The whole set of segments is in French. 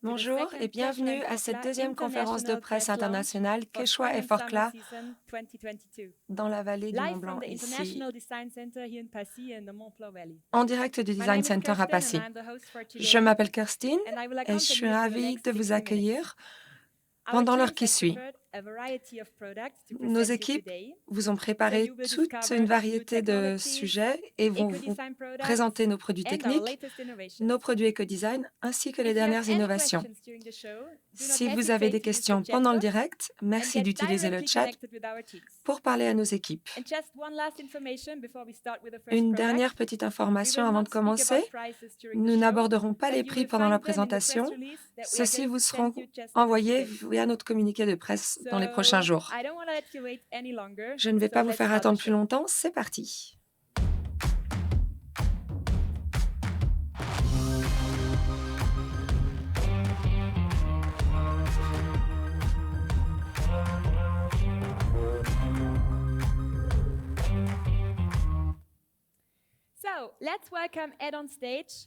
Bonjour et bienvenue à cette deuxième conférence de presse internationale Quechua et Forclaz dans la vallée du Mont-Blanc ici, en direct du Design Center à Passy. Je m'appelle Kirstine et je suis ravie de vous accueillir pendant l'heure qui suit. Nos équipes vous ont préparé toute une variété de sujets et vont vous présenter nos produits techniques, nos produits éco-design ainsi que les dernières innovations. Si vous avez des questions pendant le direct, merci d'utiliser le chat pour parler à nos équipes. Une dernière petite information avant de commencer. Nous n'aborderons pas les prix pendant la présentation. Ceux-ci vous seront envoyés via notre communiqué de presse dans les prochains jours. Je ne vais pas vous faire attendre plus longtemps. C'est parti.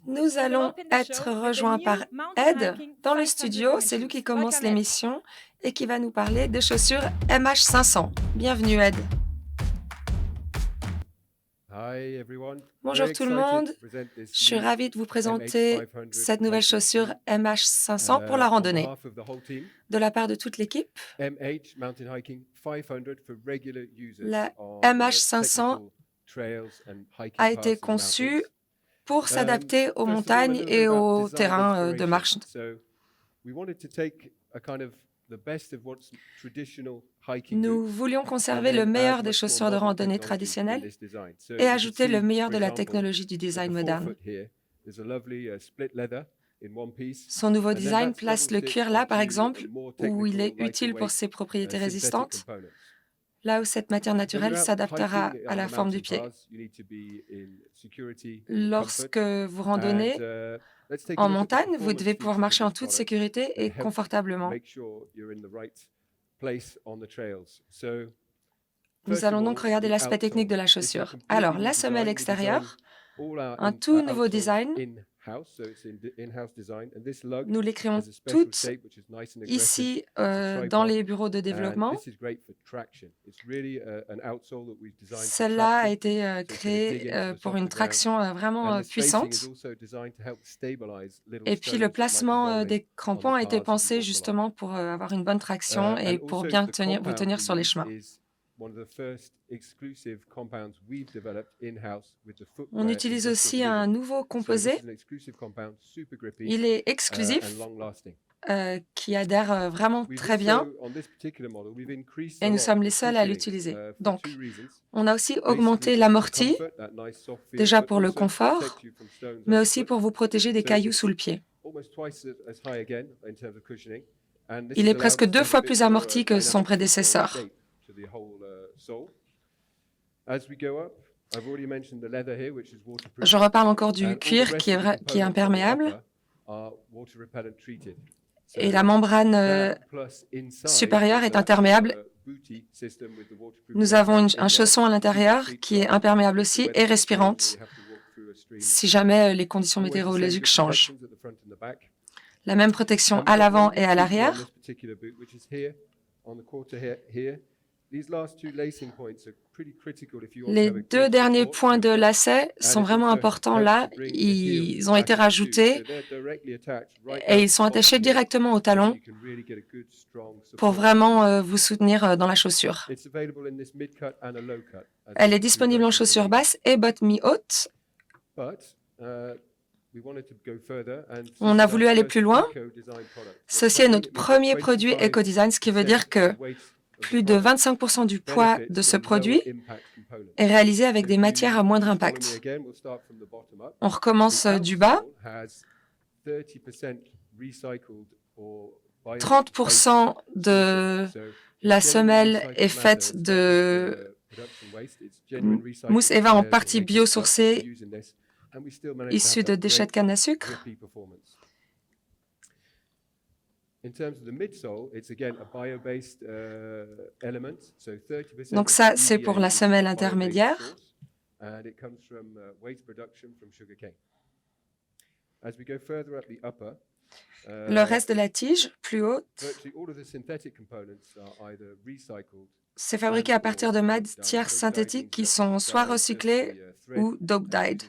Nous allons être rejoints par Ed dans le studio. C'est lui qui commence l'émission et qui va nous parler des chaussures MH500. Bienvenue, Ed. Bonjour tout le monde. Je suis ravie de vous présenter cette nouvelle chaussure MH500 pour la randonnée. De la part de toute l'équipe, la MH500 a été conçue pour s'adapter aux montagnes et aux terrains de marche. Nous voulions conserver le meilleur des chaussures de randonnée traditionnelles et ajouter le meilleur de la technologie du design moderne. Son nouveau design place le cuir là, par exemple, où il est utile pour ses propriétés résistantes, là où cette matière naturelle s'adaptera à la forme du pied. Lorsque vous randonnez en montagne, vous devez pouvoir marcher en toute sécurité et confortablement. Nous allons donc regarder l'aspect technique de la chaussure. Alors, la semelle extérieure, un tout nouveau design. Nous les créons toutes ici dans les bureaux de développement. Celle-là a été créée pour une traction vraiment puissante. Et puis le placement des crampons a été pensé justement pour avoir une bonne traction et pour bien vous tenir sur les chemins. On utilise aussi un nouveau composé. Il est exclusif, qui adhère vraiment très bien et nous sommes les seuls à l'utiliser. Donc, on a aussi augmenté l'amorti, déjà pour le confort, mais aussi pour vous protéger des cailloux sous le pied. Il est presque 2 fois plus amorti que son prédécesseur. Je reparle encore du cuir qui est imperméable. Et la membrane supérieure est imperméable. Nous avons un chausson à l'intérieur qui est imperméable aussi et respirante si jamais les conditions météorologiques changent. La même protection à l'avant et à l'arrière. Les 2 derniers points de lacet sont vraiment importants là. Ils ont été rajoutés et ils sont attachés directement au talon pour vraiment vous soutenir dans la chaussure. Elle est disponible en chaussures basses et bottes mi-hautes. On a voulu aller plus loin. Ceci est notre premier produit éco-design, ce qui veut dire que plus de 25% du poids de ce produit est réalisé avec des matières à moindre impact. On recommence du bas. 30% de la semelle est faite de mousse EVA en partie biosourcée, issue de déchets de canne à sucre. Donc ça, c'est pour la semelle intermédiaire. Le reste de la tige, plus haute, c'est fabriqué à partir de matières synthétiques qui sont soit recyclées ou dope-dyed,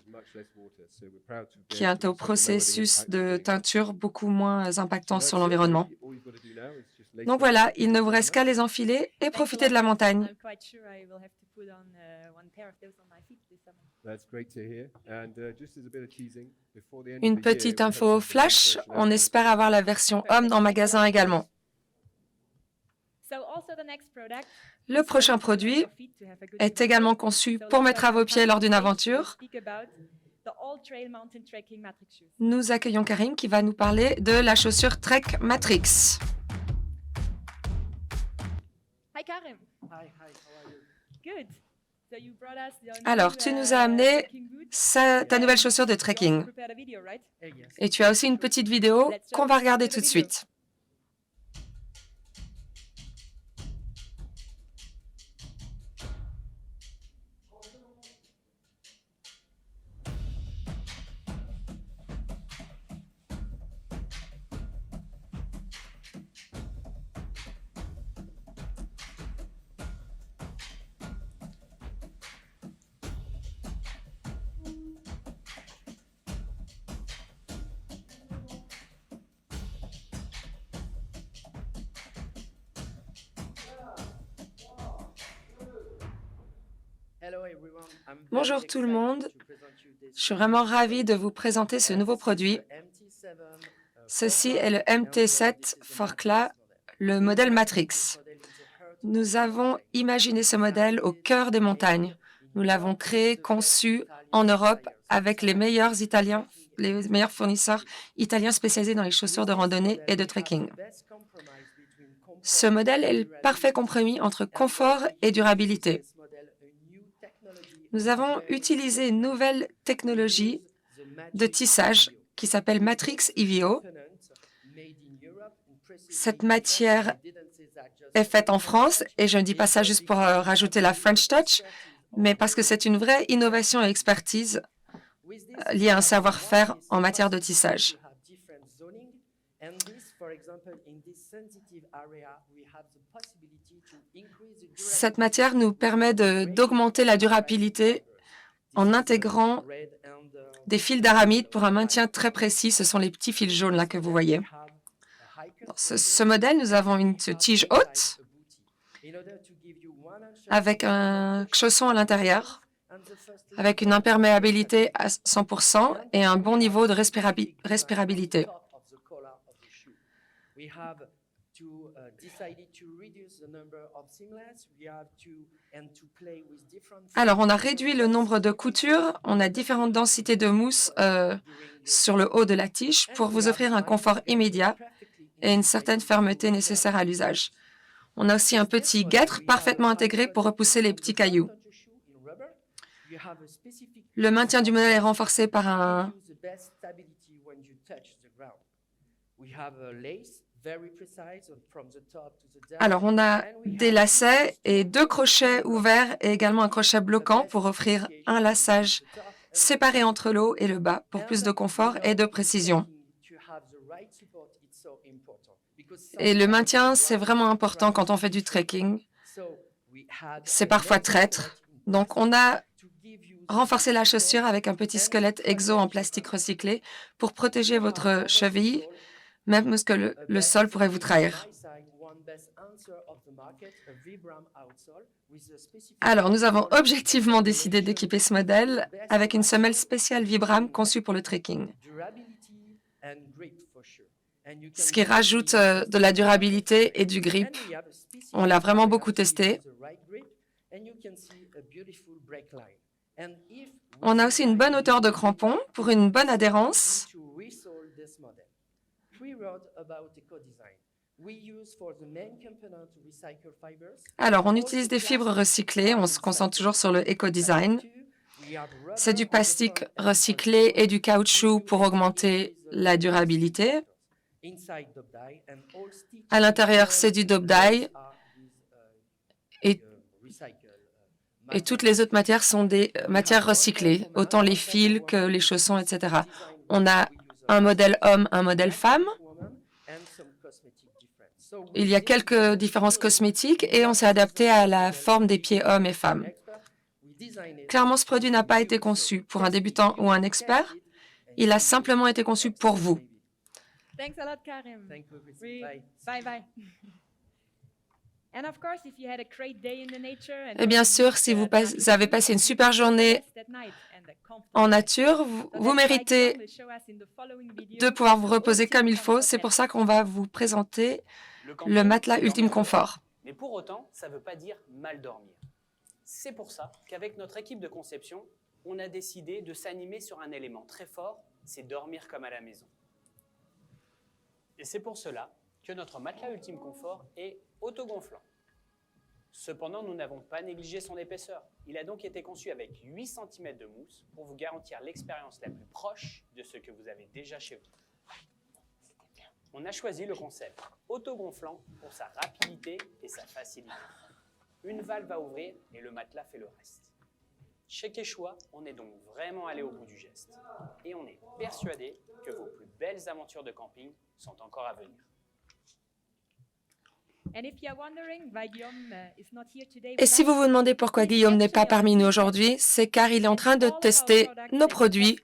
qui est un processus de teinture beaucoup moins impactant sur l'environnement. Donc voilà, il ne vous reste qu'à les enfiler et profiter de la montagne. Une petite info flash, on espère avoir la version homme en magasin également. Le prochain produit est également conçu pour mettre à vos pieds lors d'une aventure. Nous accueillons Karim qui va nous parler de la chaussure Trek Matrix. Hi Karim. Hi, how are you? Good. So you brought us your Alors, tu nous as amené ta nouvelle chaussure de trekking. Yes. Et tu as aussi une petite vidéo qu'on va regarder tout de suite. Bonjour tout le monde, je suis vraiment ravie de vous présenter ce nouveau produit. Ceci est le MT7 Forclaz, le modèle Matrix. Nous avons imaginé ce modèle au cœur des montagnes. Nous l'avons créé, conçu en Europe avec les meilleurs fournisseurs italiens spécialisés dans les chaussures de randonnée et de trekking. Ce modèle est le parfait compromis entre confort et durabilité. Nous avons utilisé une nouvelle technologie de tissage qui s'appelle Matrix EVO. Cette matière est faite en France et je ne dis pas ça juste pour rajouter la French touch, mais parce que c'est une vraie innovation et expertise liée à un savoir-faire en matière de tissage. Cette matière nous permet d'augmenter la durabilité en intégrant des fils d'aramide pour un maintien très précis. Ce sont les petits fils jaunes là que vous voyez. Dans ce modèle, nous avons une tige haute avec un chausson à l'intérieur, avec une imperméabilité à 100% et un bon niveau de respirabilité. Alors, on a réduit le nombre de coutures, on a différentes densités de mousse sur le haut de la tige pour vous offrir un confort immédiat et une certaine fermeté nécessaire à l'usage. On a aussi un petit guêtre parfaitement intégré pour repousser les petits cailloux. Le maintien du modèle est renforcé par un... Alors, on a des lacets et 2 crochets ouverts et également un crochet bloquant pour offrir un laçage séparé entre le haut et le bas pour plus de confort et de précision. Et le maintien, c'est vraiment important quand on fait du trekking. C'est parfois traître. Donc, on a renforcé la chaussure avec un petit squelette exo en plastique recyclé pour protéger votre cheville, même parce que le sol pourrait vous trahir. Alors, nous avons objectivement décidé d'équiper ce modèle avec une semelle spéciale Vibram conçue pour le trekking, ce qui rajoute de la durabilité et du grip. On l'a vraiment beaucoup testé. On a aussi une bonne hauteur de crampon pour une bonne adhérence. Alors, on utilise des fibres recyclées, on se concentre toujours sur le éco-design. C'est du plastique recyclé et du caoutchouc pour augmenter la durabilité. À l'intérieur, c'est du dope-dye et toutes les autres matières sont des matières recyclées, autant les fils que les chaussons, etc. On a un modèle homme, un modèle femme. Il y a quelques différences cosmétiques et on s'est adapté à la forme des pieds hommes et femmes. Clairement, ce produit n'a pas été conçu pour un débutant ou un expert. Il a simplement été conçu pour vous. Thanks a lot, Karim. Thank you, Christine. We- Bye. Bye bye. And of course, if you had a great day in the nature and Et bien sûr, si vous avez passé une super journée en nature, vous méritez de pouvoir vous reposer comme il faut. C'est pour ça qu'on va vous présenter le matelas Ultime Confort. Mais pour autant, ça ne veut pas dire mal dormir. C'est pour ça qu'avec notre équipe de conception, on a décidé de s'animer sur un élément très fort, c'est dormir comme à la maison. Et c'est pour cela que notre matelas Ultime Confort est autogonflant. Cependant, nous n'avons pas négligé son épaisseur. Il a donc été conçu avec 8 cm de mousse pour vous garantir l'expérience la plus proche de ce que vous avez déjà chez vous. On a choisi le concept autogonflant pour sa rapidité et sa facilité. Une valve va ouvrir et le matelas fait le reste. Chez Quechua, on est donc vraiment allé au bout du geste. Et on est persuadé que vos plus belles aventures de camping sont encore à venir. Et si vous vous demandez pourquoi Guillaume n'est pas parmi nous aujourd'hui, c'est car il est en train de tester nos produits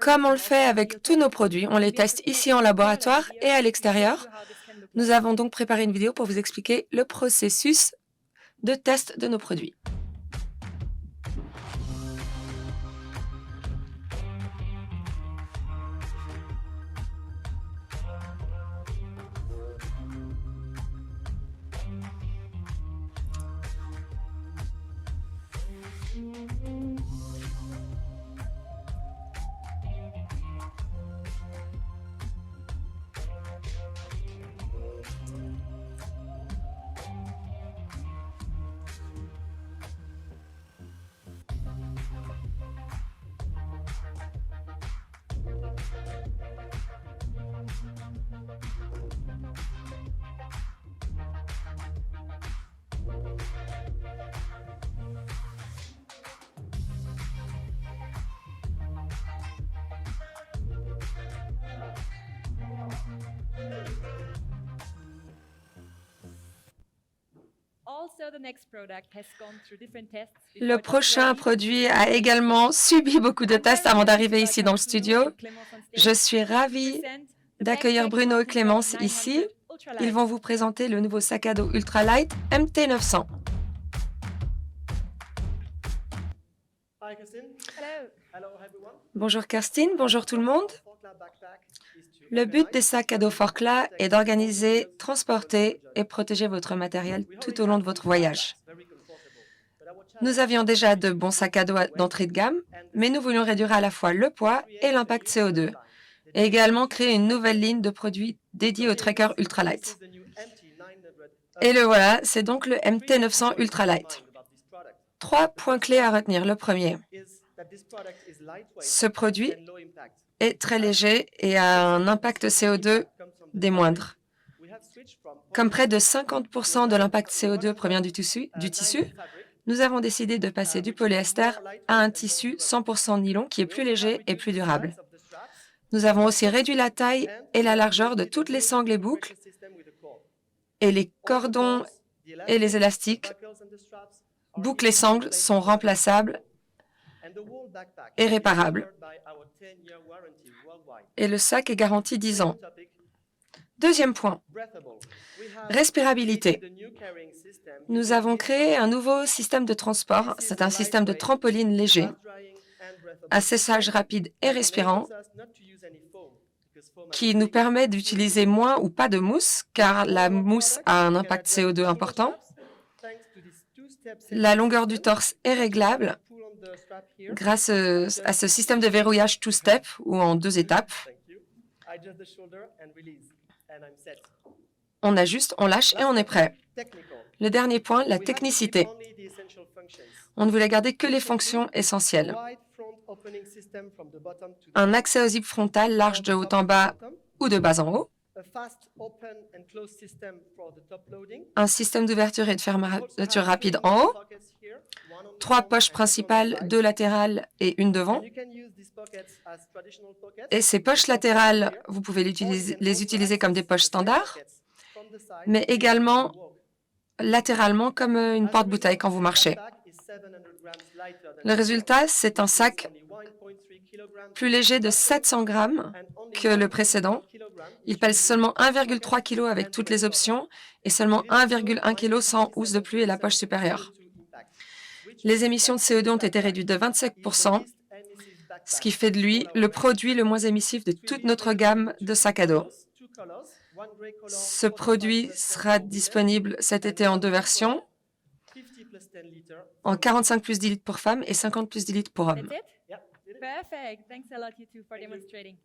comme on le fait avec tous nos produits. On les teste ici en laboratoire et à l'extérieur. Nous avons donc préparé une vidéo pour vous expliquer le processus de test de nos produits. Le prochain produit a également subi beaucoup de tests avant d'arriver ici dans le studio. Je suis ravie d'accueillir Bruno et Clémence ici. Ils vont vous présenter le nouveau sac à dos ultralight MT900. Hi, Christine. Hello. Hello, everyone. Bonjour Kerstin, bonjour tout le monde. Le but des sacs à dos Forclaz est d'organiser, transporter et protéger votre matériel tout au long de votre voyage. Nous avions déjà de bons sacs à dos d'entrée de gamme, mais nous voulions réduire à la fois le poids et l'impact CO2, et également créer une nouvelle ligne de produits dédiés au tracker ultralight. Et le voilà, c'est donc le MT900 Ultralight. 3 points clés à retenir. Le premier, ce produit est très léger et a un impact CO2 des moindres. Comme près de 50% de l'impact CO2 provient du tissu, nous avons décidé de passer du polyester à un tissu 100% nylon qui est plus léger et plus durable. Nous avons aussi réduit la taille et la largeur de toutes les sangles et boucles et les cordons et les élastiques. Boucles et sangles sont remplaçables et réparables. Et le sac est garanti 10 ans. Deuxième point, respirabilité. Nous avons créé un nouveau système de transport. C'est un système de trampoline léger, à séchage rapide et respirant, qui nous permet d'utiliser moins ou pas de mousse, car la mousse a un impact CO2 important. La longueur du torse est réglable grâce à ce système de verrouillage two-step ou en 2 étapes. On ajuste, on lâche et on est prêt. Le dernier point, la technicité. On ne voulait garder que les fonctions essentielles. Un accès au zip frontal large de haut en bas ou de bas en haut. Un système d'ouverture et de fermeture rapide en haut. 3 poches principales, 2 latérales et une devant. Et ces poches latérales, vous pouvez les utiliser comme des poches standards, mais également latéralement comme une porte-bouteille quand vous marchez. Le résultat, c'est un sac plus léger de 700 grammes que le précédent. Il pèse seulement 1,3 kg avec toutes les options et seulement 1,1 kg sans housse de pluie et la poche supérieure. Les émissions de CO2 ont été réduites de 25%, ce qui fait de lui le produit le moins émissif de toute notre gamme de sacs à dos. Ce produit sera disponible cet été en 2 versions, en 45 plus 10 litres pour femmes et 50 plus 10 litres pour hommes. That's it? Perfect. Thanks a lot, you two, for demonstrating.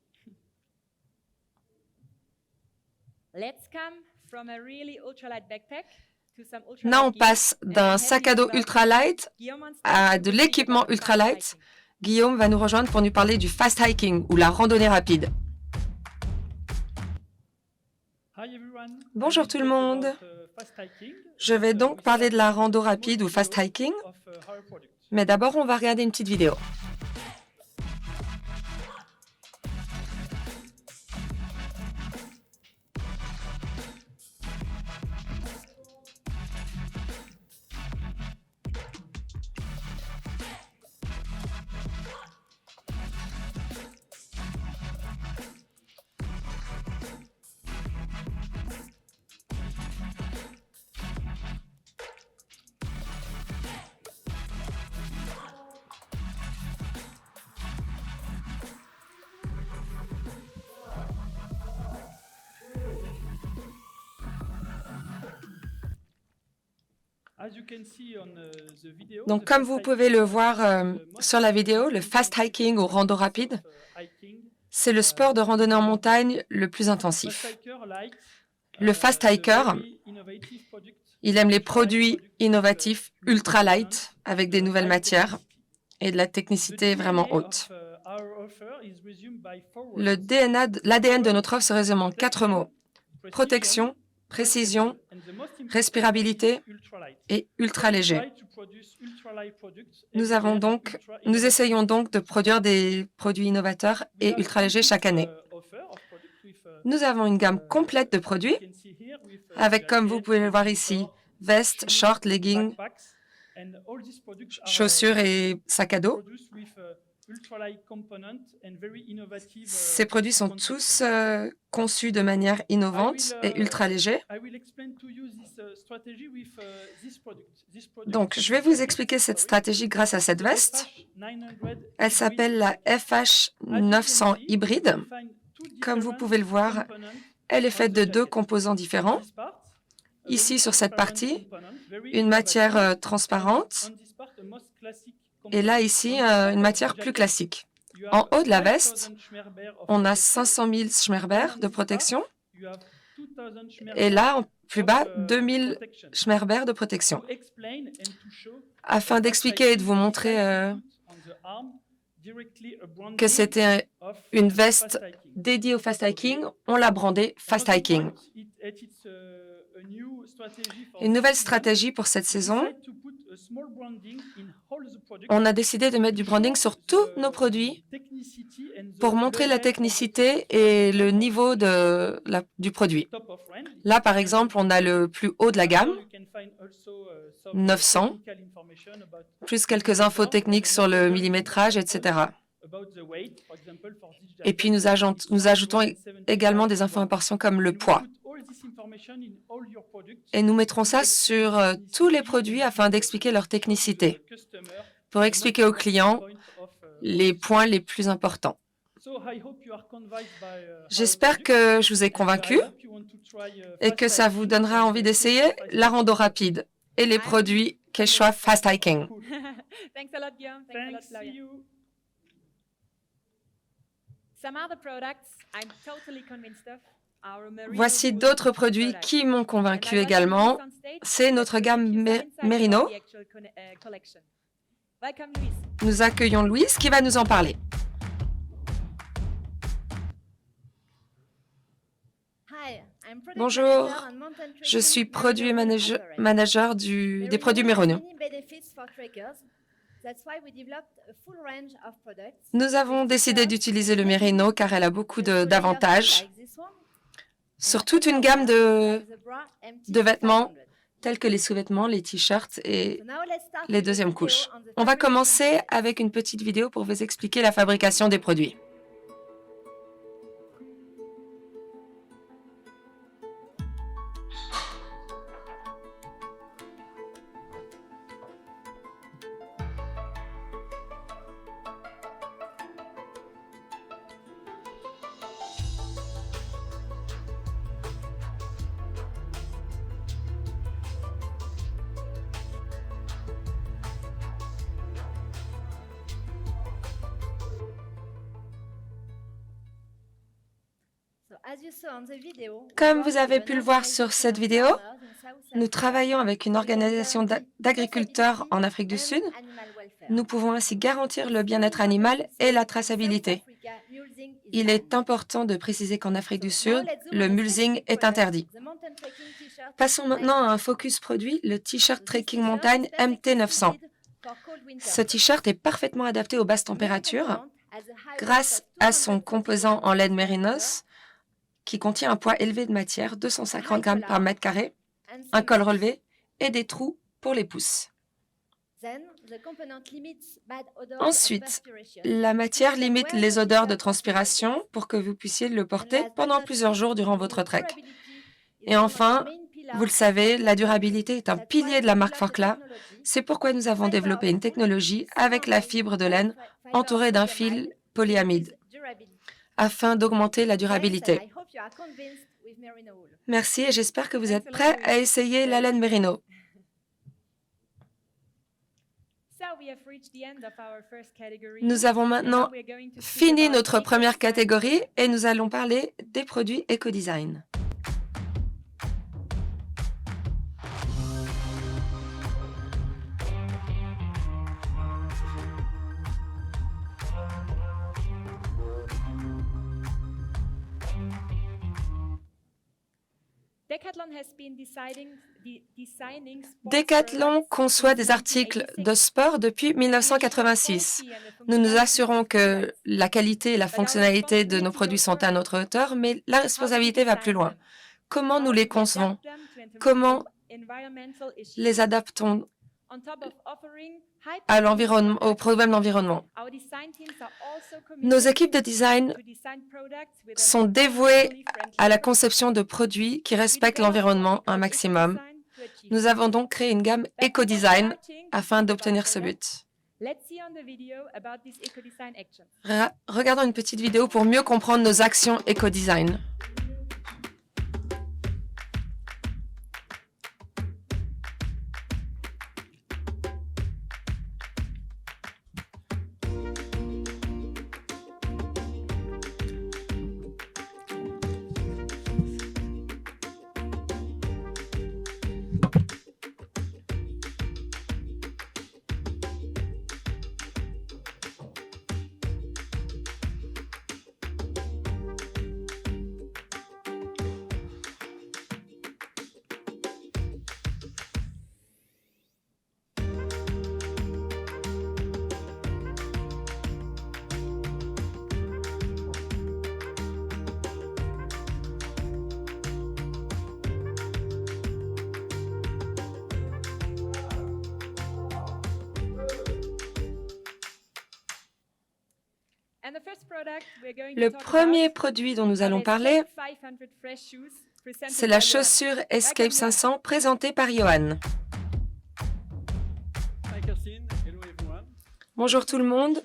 Let's come from a really ultralight backpack to some ultralight Là, on gear. passe d'un sac à dos ultralight Guillaume on stage à to de speak l'équipement about ultralight. fast hiking. Guillaume va nous rejoindre pour nous parler du fast hiking ou la randonnée rapide. Bonjour tout le monde. Je vais donc parler de la rando rapide ou fast hiking, mais d'abord on va regarder une petite vidéo. Donc comme vous pouvez le voir sur la vidéo, le fast hiking ou rando rapide, c'est le sport de randonnée en montagne le plus intensif. Le fast hiker, il aime les produits innovatifs ultra light avec des nouvelles matières et de la technicité vraiment haute. L'ADN de notre offre se résume en 4 mots: protection, précision, respirabilité et ultra léger. Nous essayons donc de produire des produits innovateurs et ultra légers chaque année. Nous avons une gamme complète de produits avec, comme vous pouvez le voir ici, vestes, shorts, leggings, chaussures et sacs à dos. Ces produits sont tous conçus de manière innovante et ultra légers. Donc, je vais vous expliquer cette stratégie grâce à cette veste. Elle s'appelle la FH900 hybride. Comme vous pouvez le voir, elle est faite de 2 composants différents. Ici, sur cette partie, une matière transparente. Et là, ici, une matière plus classique. En haut de la veste, on a 500 000 Schmerber de protection. Et là, plus bas, 2000 Schmerber de protection. Afin d'expliquer et de vous montrer que c'était une veste dédiée au fast hiking, on l'a brandée Fast Hiking. Une nouvelle stratégie pour cette saison, on a décidé de mettre du branding sur tous nos produits pour montrer la technicité et le niveau du produit. Là, par exemple, on a le plus haut de la gamme, 900, plus quelques infos techniques sur le millimétrage, etc. Et puis, nous ajoutons également des informations comme le poids. Et nous mettrons ça sur tous les produits afin d'expliquer leur technicité, pour expliquer aux clients les points les plus importants. J'espère que je vous ai convaincu et que ça vous donnera envie d'essayer la rando rapide et les produits Quechua Fast Hiking. Thanks a lot, Guillaume. Thanks a lot, Claudia. Some other products I'm totally convinced of. Voici d'autres produits qui m'ont convaincu également. C'est notre gamme Merino. Nous accueillons Louise qui va nous en parler. Bonjour, je suis produit manager des produits Merono. Nous avons décidé d'utiliser le Merino car elle a beaucoup d'avantages sur toute une gamme de vêtements tels que les sous-vêtements, les t-shirts et les deuxièmes couches. On va commencer avec une petite vidéo pour vous expliquer la fabrication des produits. Comme vous avez pu le voir sur cette vidéo, nous travaillons avec une organisation d'agriculteurs en Afrique du Sud. Nous pouvons ainsi garantir le bien-être animal et la traçabilité. Il est important de préciser qu'en Afrique du Sud, le mulesing est interdit. Passons maintenant à un focus produit, le t-shirt Trekking Montagne MT900. Ce t-shirt est parfaitement adapté aux basses températures grâce à son composant en laine mérinos qui contient un poids élevé de matière, 250 grammes par mètre carré, un col relevé et des trous pour les pouces. Ensuite, la matière limite les odeurs de transpiration pour que vous puissiez le porter pendant plusieurs jours durant votre trek. Et enfin, vous le savez, la durabilité est un pilier de la marque Forclaz. C'est pourquoi nous avons développé une technologie avec la fibre de laine entourée d'un fil polyamide afin d'augmenter la durabilité. Merci et j'espère que vous êtes prêts à essayer la laine Merino. Nous avons maintenant fini notre première catégorie et nous allons parler des produits éco-design. Decathlon conçoit des articles de sport depuis 1986. Nous nous assurons que la qualité et la fonctionnalité de nos produits sont à notre hauteur, mais la responsabilité va plus loin. Comment nous les concevons? Comment les adaptons à l'environnement, aux problèmes d'environnement? Nos équipes de design sont dévouées à la conception de produits qui respectent l'environnement un maximum. Nous avons donc créé une gamme éco-design afin d'obtenir ce but. Regardons une petite vidéo pour mieux comprendre nos actions éco-design. Le premier produit dont nous allons parler, c'est la chaussure Escape 500 présentée par Johan. Bonjour tout le monde,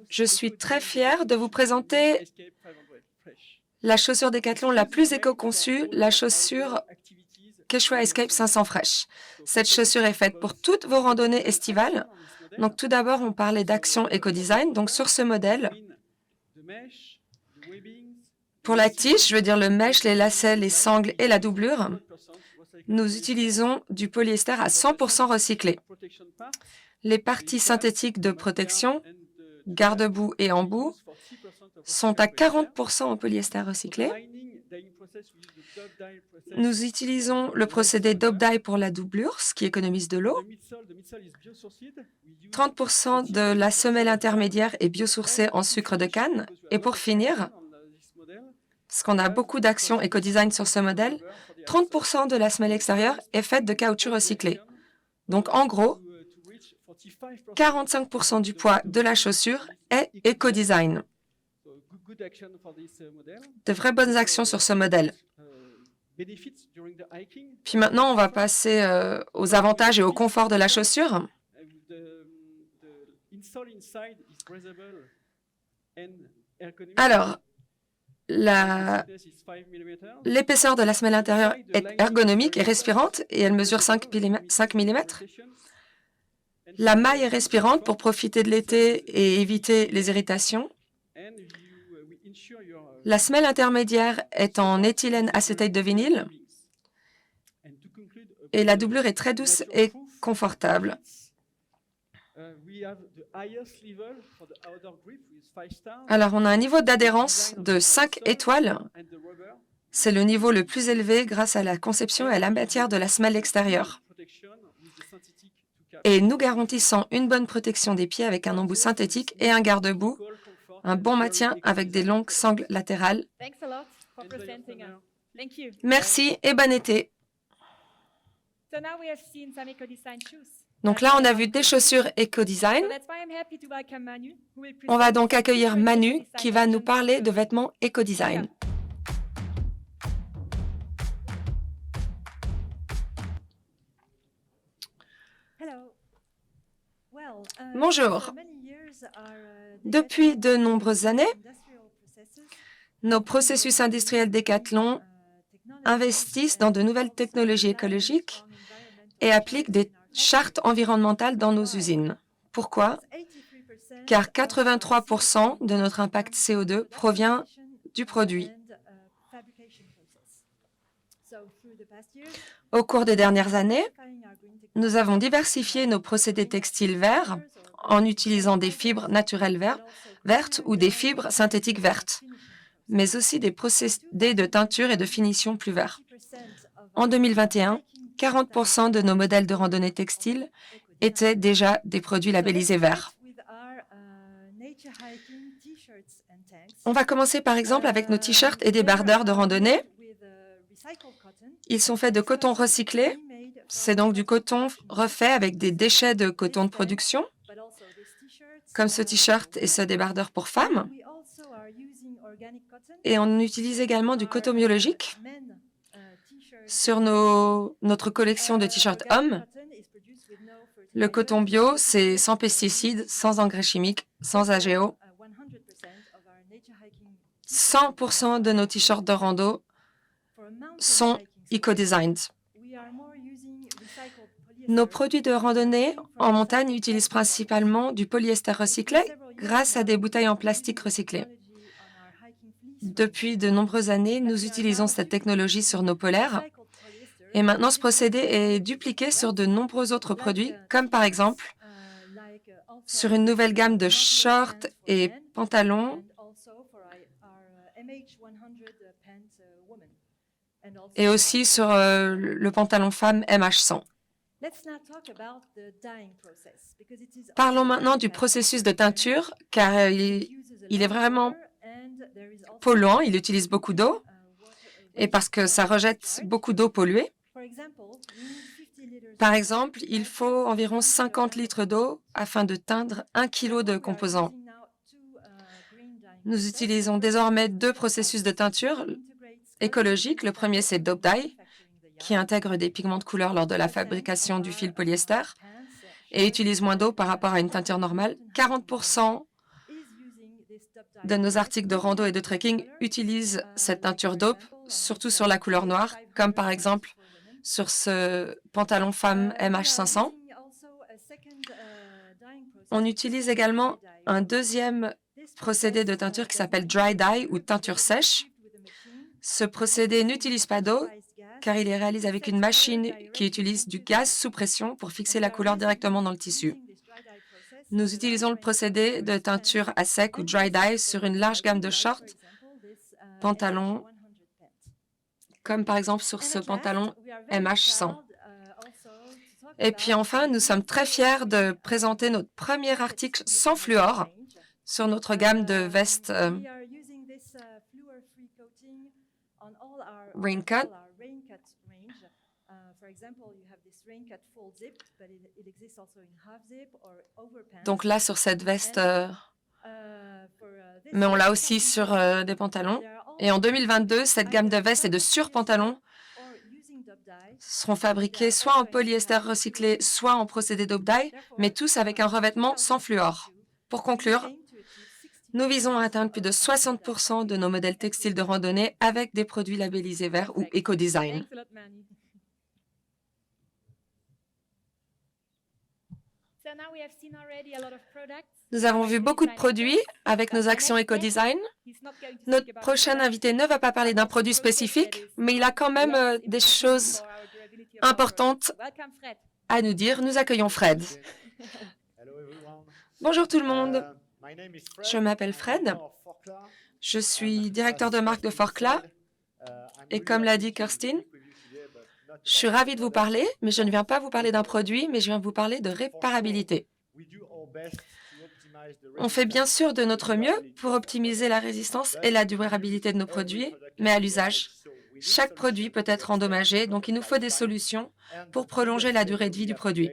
je suis très fière de vous présenter la chaussure Decathlon la plus éco-conçue, la chaussure Quechua Escape 500 Fresh. Cette chaussure est faite pour toutes vos randonnées estivales. Donc tout d'abord, on parlait d'action éco-design. Donc sur ce modèle, pour la tige, je veux dire le mèche, les lacets, les sangles et la doublure, nous utilisons du polyester à 100% recyclé. Les parties synthétiques de protection, garde-boue et embout, sont à 40% en polyester recyclé. Nous utilisons le procédé dope dye pour la doublure, ce qui économise de l'eau. 30% de la semelle intermédiaire est biosourcée en sucre de canne. Et pour finir, parce qu'on a beaucoup d'actions éco-design sur ce modèle, 30% de la semelle extérieure est faite de caoutchouc recyclé. Donc en gros, 45% du poids de la chaussure est éco-design. De vraies bonnes actions sur ce modèle. Puis maintenant, on va passer aux avantages et au confort de la chaussure. Alors, l'épaisseur de la semelle intérieure est ergonomique et respirante et elle mesure 5 mm. La maille est respirante pour profiter de l'été et éviter les irritations. La semelle intermédiaire est en éthylène acétate de vinyle et la doublure est très douce et confortable. Alors, on a un niveau d'adhérence de 5 étoiles. C'est le niveau le plus élevé grâce à la conception et à la matière de la semelle extérieure. Et nous garantissons une bonne protection des pieds avec un embout synthétique et un garde-boue, un bon maintien avec des longues sangles latérales. Merci et bon été. Donc là, on a vu des chaussures éco-design. On va donc accueillir Manu qui va nous parler de vêtements éco-design. Bonjour. Depuis de nombreuses années, nos processus industriels Decathlon investissent dans de nouvelles technologies écologiques et appliquent des chartes environnementales dans nos usines. Pourquoi? Car 83% de notre impact CO2 provient du produit. Au cours des dernières années, nous avons diversifié nos procédés textiles verts en utilisant des fibres naturelles vertes ou des fibres synthétiques vertes, mais aussi des procédés de teinture et de finition plus verts. En 2021, 40% de nos modèles de randonnée textile étaient déjà des produits labellisés verts. On va commencer par exemple avec nos t-shirts et débardeurs de randonnée. Ils sont faits de coton recyclé. C'est donc du coton refait avec des déchets de coton de production, comme ce t-shirt et ce débardeur pour femmes. Et on utilise également du coton biologique sur notre collection de t-shirts hommes. Le coton bio, c'est sans pesticides, sans engrais chimiques, sans AGO. 100% de nos t-shirts de rando sont eco-designed. Nos produits de randonnée en montagne utilisent principalement du polyester recyclé grâce à des bouteilles en plastique recyclées. Depuis de nombreuses années, nous utilisons cette technologie sur nos polaires et maintenant ce procédé est dupliqué sur de nombreux autres produits, comme par exemple sur une nouvelle gamme de shorts et pantalons et aussi sur le pantalon femme MH100. Parlons maintenant du processus de teinture, car il est vraiment polluant, il utilise beaucoup d'eau, et parce que ça rejette beaucoup d'eau polluée. Par exemple, il faut environ 50 litres d'eau afin de teindre 1 kg de composants. Nous utilisons désormais 2 processus de teinture écologiques. Le premier, c'est Dope Dye, qui intègre des pigments de couleur lors de la fabrication du fil polyester et utilise moins d'eau par rapport à une teinture normale. 40% de nos articles de rando et de trekking utilisent cette teinture dope, surtout sur la couleur noire, comme par exemple sur ce pantalon femme MH500. On utilise également un deuxième procédé de teinture qui s'appelle Dry Dye ou teinture sèche. Ce procédé n'utilise pas d'eau car il est réalisé avec une machine qui utilise du gaz sous pression pour fixer la couleur directement dans le tissu. Nous utilisons le procédé de teinture à sec ou dry dye sur une large gamme de shorts, pantalons comme par exemple sur ce pantalon MH100. Et puis enfin, nous sommes très fiers de présenter notre premier article sans fluor sur notre gamme de vestes Raincoat. Donc là, sur cette veste, mais on l'a aussi sur des pantalons. Et en 2022, cette gamme de vestes et de surpantalons seront fabriqués soit en polyester recyclé, soit en procédé dope-dye, mais tous avec un revêtement sans fluor. Pour conclure, nous visons à atteindre plus de 60% de nos modèles textiles de randonnée avec des produits labellisés verts ou éco-design. Nous avons vu beaucoup de produits avec nos actions éco-design. Notre prochain invité ne va pas parler d'un produit spécifique, mais il a quand même des choses importantes à nous dire. Nous accueillons Fred. Bonjour tout le monde. Je m'appelle Fred. Je suis directeur de marque de Forclaz. Et comme l'a dit Kirsten, je suis ravie de vous parler, mais je ne viens pas vous parler d'un produit, mais je viens vous parler de réparabilité. On fait bien sûr de notre mieux pour optimiser la résistance et la durabilité de nos produits, mais à l'usage, chaque produit peut être endommagé, donc il nous faut des solutions pour prolonger la durée de vie du produit.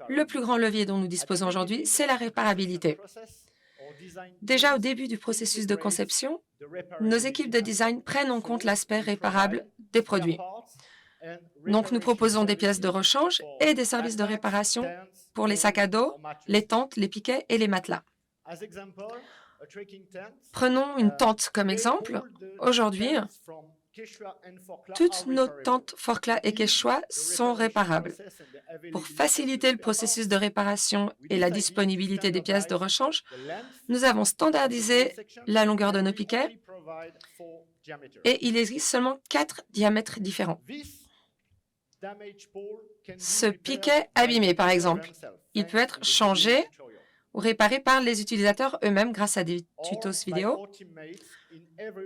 Le plus grand levier dont nous disposons aujourd'hui, c'est la réparabilité. Déjà au début du processus de conception, nos équipes de design prennent en compte l'aspect réparable des produits. Donc, nous proposons des pièces de rechange et des services de réparation pour les sacs à dos, les tentes, les piquets et les matelas. Prenons une tente comme exemple. Aujourd'hui, toutes nos tentes Forclaz et Quechua sont réparables. Pour faciliter le processus de réparation et la disponibilité des pièces de rechange, nous avons standardisé la longueur de nos piquets et il existe seulement 4 diamètres différents. Ce piquet abîmé, par exemple, il peut être changé ou réparé par les utilisateurs eux-mêmes grâce à des tutos vidéo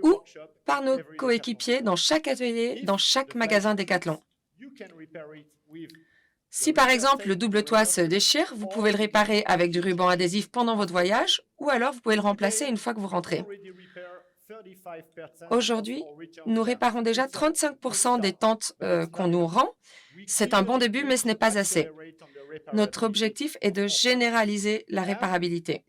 ou par nos coéquipiers dans chaque atelier, dans chaque magasin Decathlon. Si par exemple le double toit se déchire, vous pouvez le réparer avec du ruban adhésif pendant votre voyage ou alors vous pouvez le remplacer une fois que vous rentrez. Aujourd'hui, nous réparons déjà 35% des tentes qu'on nous rend. C'est un bon début, mais ce n'est pas assez. Notre objectif est de généraliser la réparabilité.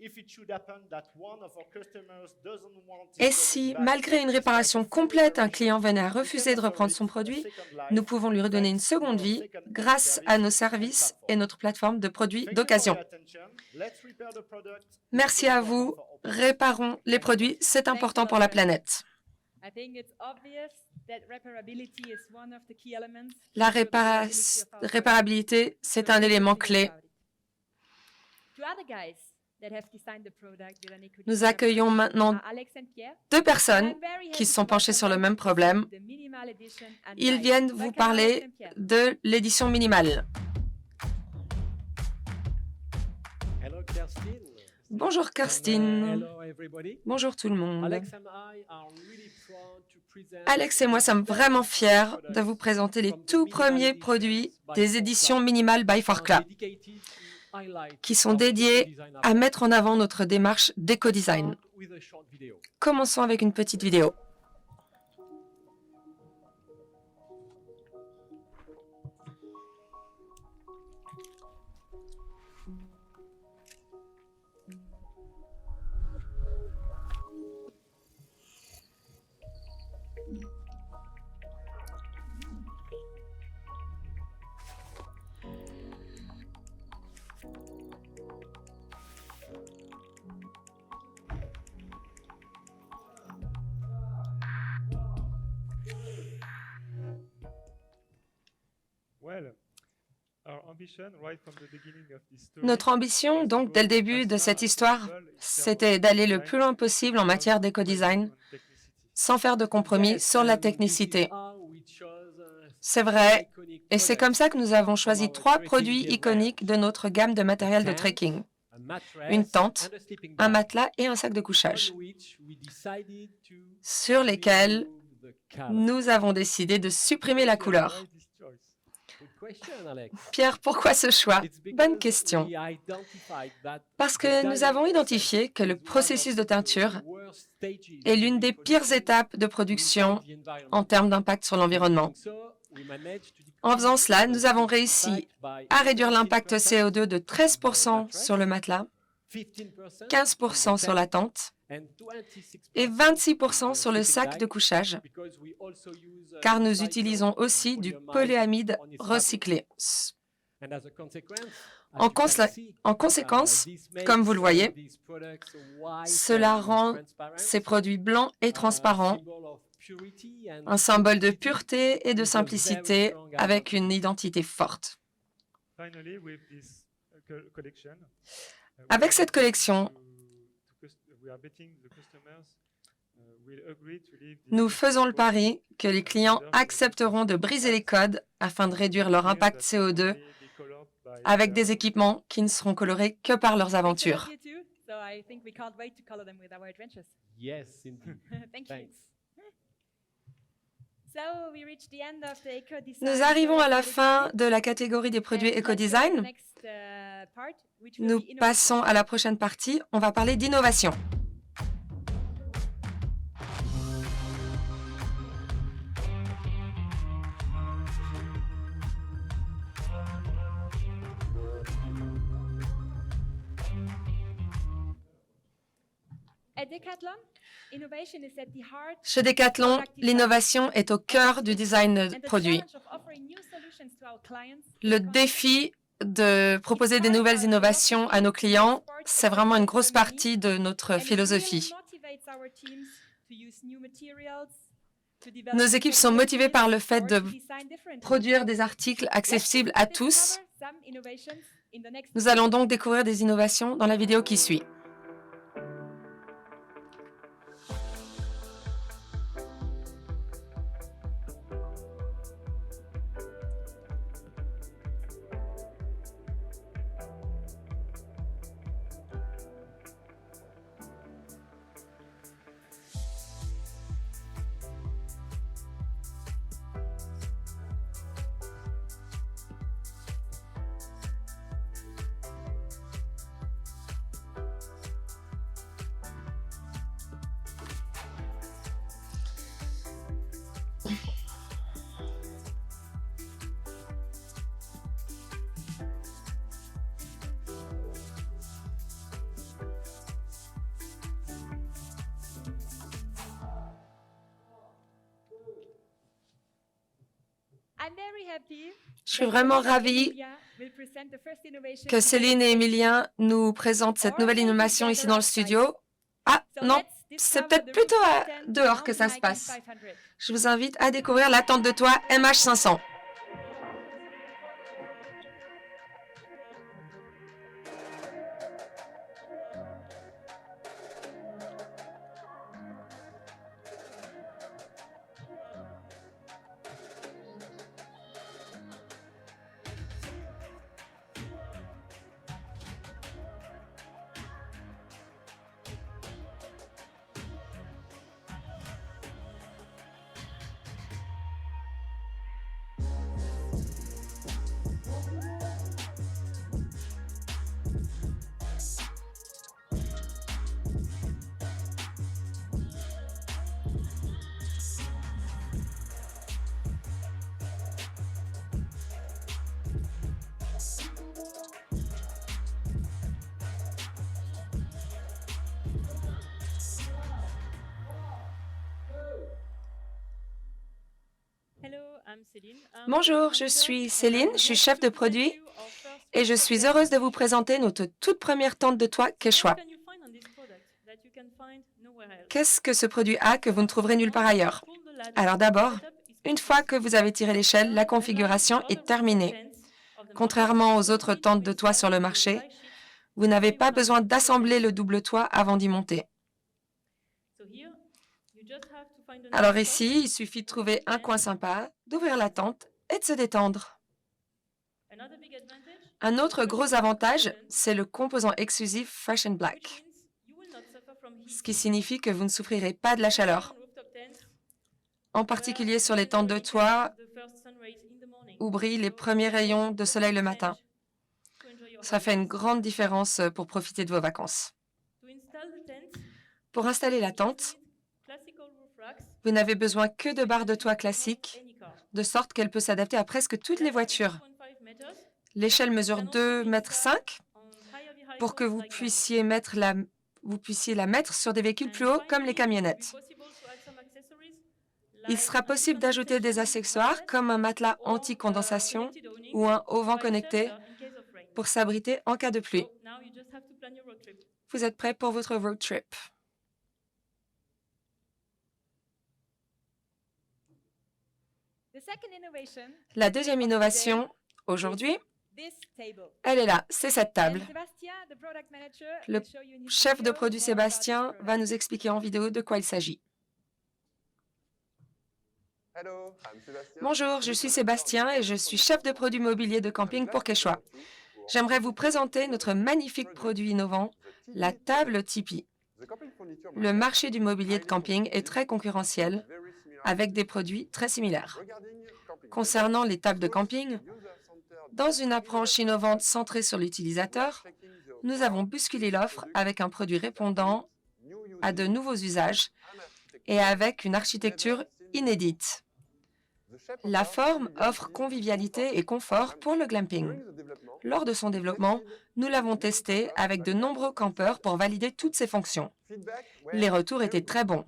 Et si, malgré une réparation complète, un client venait à refuser de reprendre son produit, nous pouvons lui redonner une seconde vie grâce à nos services et notre plateforme de produits d'occasion. Merci à vous. Réparons les produits, c'est important pour la planète. La réparabilité, c'est un élément clé. Nous accueillons maintenant 2 personnes qui se sont penchées sur le même problème. Ils viennent vous parler de l'édition minimale. Bonjour Kirsten. Bonjour tout le monde. Alex et moi sommes vraiment fiers de vous présenter les tout premiers produits des éditions minimales by Forclaz, qui sont dédiés à mettre en avant notre démarche d'éco-design. Commençons avec une petite vidéo. Notre ambition, donc, dès le début de cette histoire, c'était d'aller le plus loin possible en matière d'éco-design, sans faire de compromis sur la technicité. C'est vrai, et c'est comme ça que nous avons choisi 3 produits iconiques de notre gamme de matériel de trekking. Une tente, un matelas et un sac de couchage, sur lesquels nous avons décidé de supprimer la couleur. Pierre, pourquoi ce choix? Bonne question. Parce que nous avons identifié que le processus de teinture est l'une des pires étapes de production en termes d'impact sur l'environnement. En faisant cela, nous avons réussi à réduire l'impact CO2 de 13% sur le matelas, 15% sur la tente et 26% sur le sac de couchage, car nous utilisons aussi du polyamide recyclé. En conséquence, comme vous le voyez, cela rend ces produits blancs et transparents, un symbole de pureté et de simplicité avec une identité forte. Avec cette collection, nous faisons le pari que les clients accepteront de briser les codes afin de réduire leur impact CO2 avec des équipements qui ne seront colorés que par leurs aventures. Nous arrivons à la fin de la catégorie des produits éco-design. Nous passons à la prochaine partie. On va parler d'innovation. Chez Decathlon, l'innovation est au cœur du design de produit. Le défi de proposer des nouvelles innovations à nos clients, c'est vraiment une grosse partie de notre philosophie. Nos équipes sont motivées par le fait de produire des articles accessibles à tous. Nous allons donc découvrir des innovations dans la vidéo qui suit. Je suis vraiment ravie que Céline et Emilien nous présentent cette nouvelle innovation ici dans le studio. Ah non, c'est peut-être plutôt dehors que ça se passe. Je vous invite à découvrir la tente de toit MH500. Bonjour, je suis Céline, je suis chef de produit et je suis heureuse de vous présenter notre toute première tente de toit Quechua. Qu'est-ce que ce produit a que vous ne trouverez nulle part ailleurs? Alors d'abord, une fois que vous avez tiré l'échelle, la configuration est terminée. Contrairement aux autres tentes de toit sur le marché, vous n'avez pas besoin d'assembler le double toit avant d'y monter. Alors ici, il suffit de trouver un coin sympa, d'ouvrir la tente et de se détendre. Un autre gros avantage, c'est le composant exclusif Fresh and Black, ce qui signifie que vous ne souffrirez pas de la chaleur. en particulier sur les tentes de toit où brillent les premiers rayons de soleil le matin. Ça fait une grande différence pour profiter de vos vacances. Pour installer la tente, vous n'avez besoin que de barres de toit classiques, de sorte qu'elle peut s'adapter à presque toutes les voitures. L'échelle mesure 2,5 m pour que vous puissiez la mettre sur des véhicules plus hauts comme les camionnettes. Il sera possible d'ajouter des accessoires comme un matelas anti-condensation ou un auvent connecté pour s'abriter en cas de pluie. Vous êtes prêts pour votre road trip. La deuxième innovation, aujourd'hui, elle est là, c'est cette table. Le chef de produit Sébastien va nous expliquer en vidéo de quoi il s'agit. Bonjour, je suis Sébastien et je suis chef de produit mobilier de camping pour Quechua. J'aimerais vous présenter notre magnifique produit innovant, la table Tipeee. Le marché du mobilier de camping est très concurrentiel, avec des produits très similaires. Concernant les tables de camping, dans une approche innovante centrée sur l'utilisateur, nous avons bousculé l'offre avec un produit répondant à de nouveaux usages et avec une architecture inédite. La forme offre convivialité et confort pour le glamping. Lors de son développement, nous l'avons testé avec de nombreux campeurs pour valider toutes ses fonctions. Les retours étaient très bons.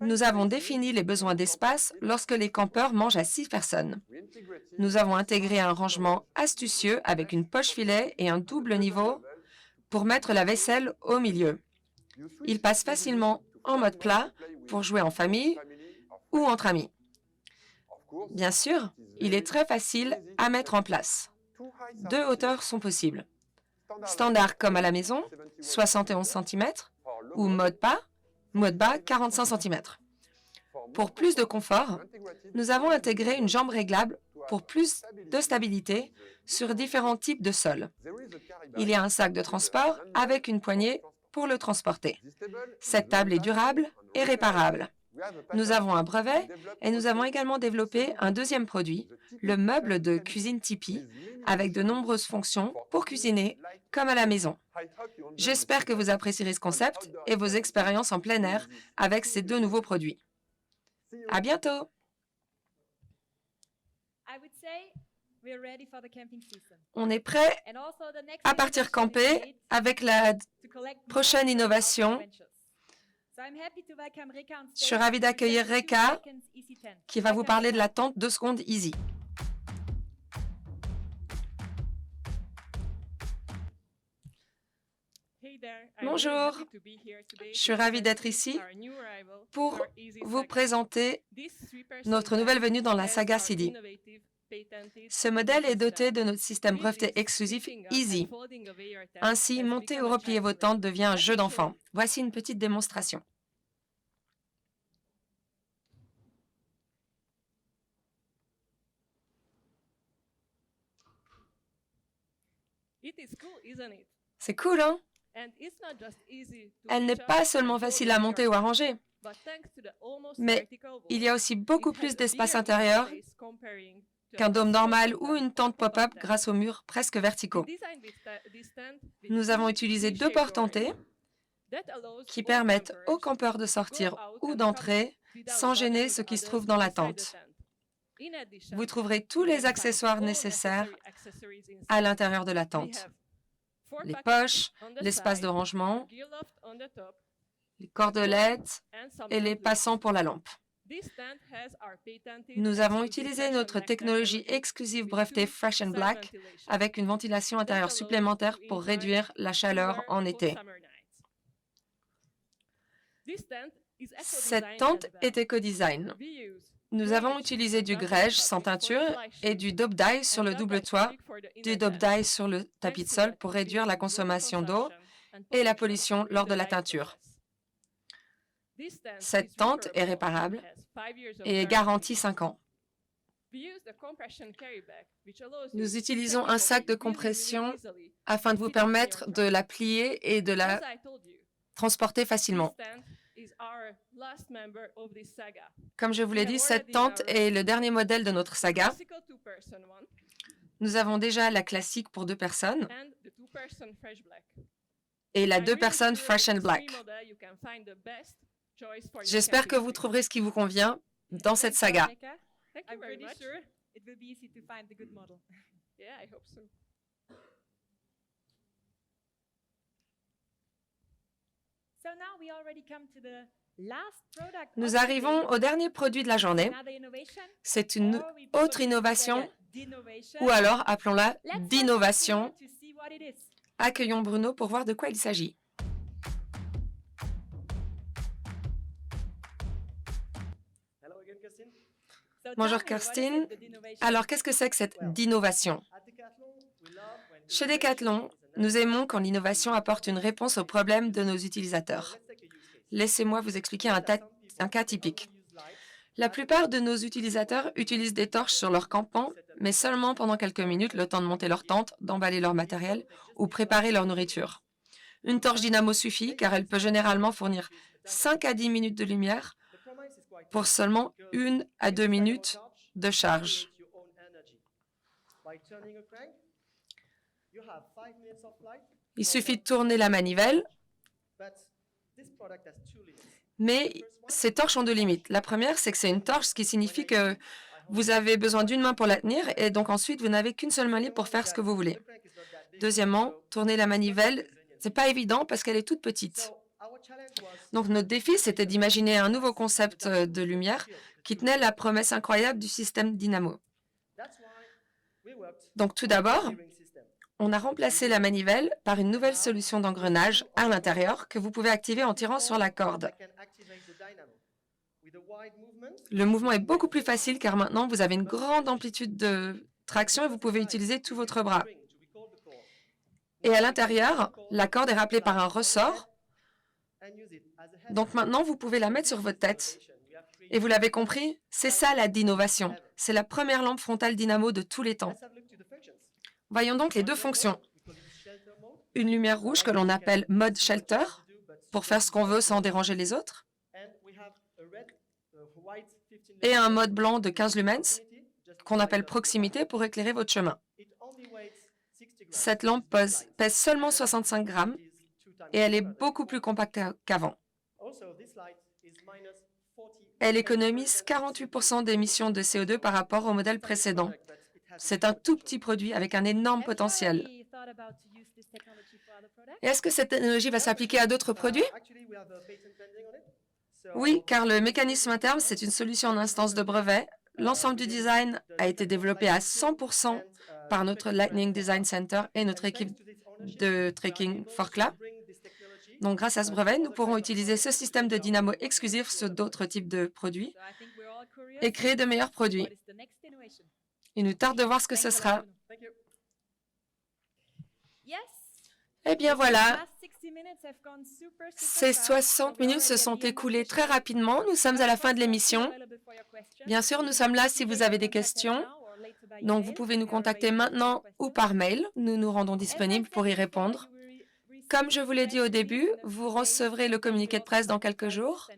Nous avons défini les besoins d'espace lorsque les campeurs mangent à 6 personnes. Nous avons intégré un rangement astucieux avec une poche-filet et un double niveau pour mettre la vaisselle au milieu. Il passe facilement en mode plat pour jouer en famille ou entre amis. Bien sûr, il est très facile à mettre en place. 2 hauteurs sont possibles. Standard comme à la maison, 71 cm, ou mode bas, 45 cm. Pour plus de confort, nous avons intégré une jambe réglable pour plus de stabilité sur différents types de sols. Il y a un sac de transport avec une poignée pour le transporter. Cette table est durable et réparable. Nous avons un brevet et nous avons également développé un deuxième produit, le meuble de cuisine Tipeee, avec de nombreuses fonctions pour cuisiner comme à la maison. J'espère que vous apprécierez ce concept et vos expériences en plein air avec ces 2 nouveaux produits. À bientôt! On est prêt à partir camper avec la prochaine innovation. Je suis ravie d'accueillir Reka qui va vous parler de la tente 2 secondes Easy. Bonjour, je suis ravie d'être ici pour vous présenter notre nouvelle venue dans la saga CD. Ce modèle est doté de notre système breveté exclusif Easy. Ainsi, monter ou replier vos tentes devient un jeu d'enfant. Voici une petite démonstration. C'est cool, hein? Elle n'est pas seulement facile à monter ou à ranger, mais il y a aussi beaucoup plus d'espace intérieur qu'un dôme normal ou une tente pop-up grâce aux murs presque verticaux. Nous avons utilisé 2 portes tentées qui permettent aux campeurs de sortir ou d'entrer sans gêner ce qui se trouve dans la tente. Vous trouverez tous les accessoires nécessaires à l'intérieur de la tente. Les poches, l'espace de rangement, les cordelettes et les passants pour la lampe. Nous avons utilisé notre technologie exclusive brevetée Fresh and Black avec une ventilation intérieure supplémentaire pour réduire la chaleur en été. Cette tente est éco-design. Nous avons utilisé du grège sans teinture et du dope dye sur le double toit, du dope dye sur le tapis de sol pour réduire la consommation d'eau et la pollution lors de la teinture. Cette tente est réparable et est garantie 5 ans. Nous utilisons un sac de compression afin de vous permettre de la plier et de la transporter facilement. Comme je vous l'ai dit, cette tente est le dernier modèle de notre saga. Nous avons déjà la classique pour 2 personnes et la 2 personnes Fresh and Black. J'espère que vous trouverez ce qui vous convient dans cette saga. I'm pretty sure it will be easy to find the good model. Yeah, I hope so. So now we already come to the last product. Nous arrivons au dernier produit de la journée. Another innovation. C'est une Or we autre call it innovation, d'innovation. ou alors appelons-la Let's have d'innovation. Bruno to see what it is. Accueillons Bruno pour voir de quoi il s'agit. Hello again, Kirsten. So Bonjour tell me, what is Kirstine. it, the d'innovation? Alors, qu'est-ce que c'est que cette d'innovation? At Decathlon, we love when Chez innovation Decathlon, is an nous aimons quand l'innovation apporte une réponse aux problèmes de nos utilisateurs. Let's take a use case. Laissez-moi vous expliquer un cas typique. La plupart de nos utilisateurs utilisent des torches sur leur campement, mais seulement pendant quelques minutes, le temps de monter leur tente, d'emballer leur matériel ou préparer leur nourriture. Une torche dynamo suffit car elle peut généralement fournir 5 à 10 minutes de lumière The promise is quite pour seulement 1 à 2 minutes de charge. create your own energy. By turning a crank, you have 5 minutes of light, Il suffit de tourner la manivelle, but this product has 2 limits. mais ces torches ont 2 limites. La première, c'est que c'est une torche, ce qui signifie que vous avez besoin d'une main pour la tenir et donc ensuite, vous n'avez qu'une seule main libre pour faire ce que vous voulez. The crank is not that big. Deuxièmement, tourner la manivelle, c'est pas évident parce qu'elle est toute petite. So our challenge was Donc notre défi, c'était d'imaginer un nouveau concept de lumière qui tenait la promesse incroyable du système dynamo. that's why we worked Donc tout d'abord, on the ring system. on a remplacé la manivelle par une nouvelle solution d'engrenage à l'intérieur que vous pouvez activer en tirant sur la corde. I can activate the dynamo. With a wide movement, Le mouvement est beaucoup plus facile car maintenant vous avez une grande amplitude de traction et vous pouvez utiliser tout votre bras. ring to record the cord Et à l'intérieur, la corde est rappelée par un ressort. and use it as a head. Donc maintenant, vous pouvez la mettre sur votre tête. We have created. Et vous l'avez compris, c'est ça la d'innovation. C'est la première lampe frontale dynamo de tous les temps. Let's have a look to the functions. Voyons donc les 2 fonctions. We call it shelter mode. Une lumière rouge que l'on appelle mode shelter pour faire ce qu'on veut sans déranger les autres. And we have a red, white 15 Et un mode blanc de 15 lumens proximity, just qu'on appelle like that. proximité pour éclairer votre chemin. It only weighs 60 grams. Cette lampe pèse seulement 65 grammes It is 2 times et elle est cheaper than beaucoup plus compacte qu'avant. Also, this light is minus 40 Elle économise 48% d'émissions de CO2 par rapport au modèle précédent. but it has C'est un tout petit produit avec un énorme Have you potentiel. already thought about to use this technology for other products? Et est-ce que cette technologie va s'appliquer à d'autres produits? Actually, we have a patent pending on it. So Oui, car le mécanisme interne, c'est une solution en instance de brevet. L'ensemble du design a été développé à 100% par notre Lightning Design Center et notre équipe de Trekking Forkla. Donc, grâce à ce brevet, nous pourrons utiliser ce système de dynamo exclusif sur d'autres types de produits So I think we're all curious. et créer de meilleurs produits. What is the next innovation? Il nous tarde de voir ce que ce Thanks a sera. lot, Bruno. Thank you. Yes. Eh bien The voilà, last 60 minutes have gone super ces fast. 60 We're minutes se already sont at the end of écoulées the très show. rapidement. Nous sommes à la fin de l'émission. Available for your questions. Bien sûr, nous sommes là si vous avez des questions. Donc, vous pouvez nous contacter maintenant ou par mail. Nous nous rendons disponibles pour y répondre. Comme je vous l'ai dit au début, vous recevrez le communiqué de presse dans quelques jours,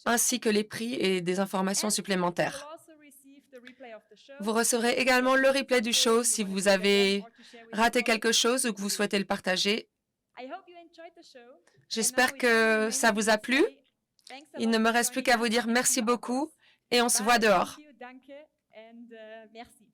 ainsi que les prix et des informations supplémentaires. Vous recevrez également le replay du show si vous avez raté quelque chose ou que vous souhaitez le partager. J'espère que ça vous a plu. Il ne me reste plus qu'à vous dire merci beaucoup et on se voit dehors. Merci.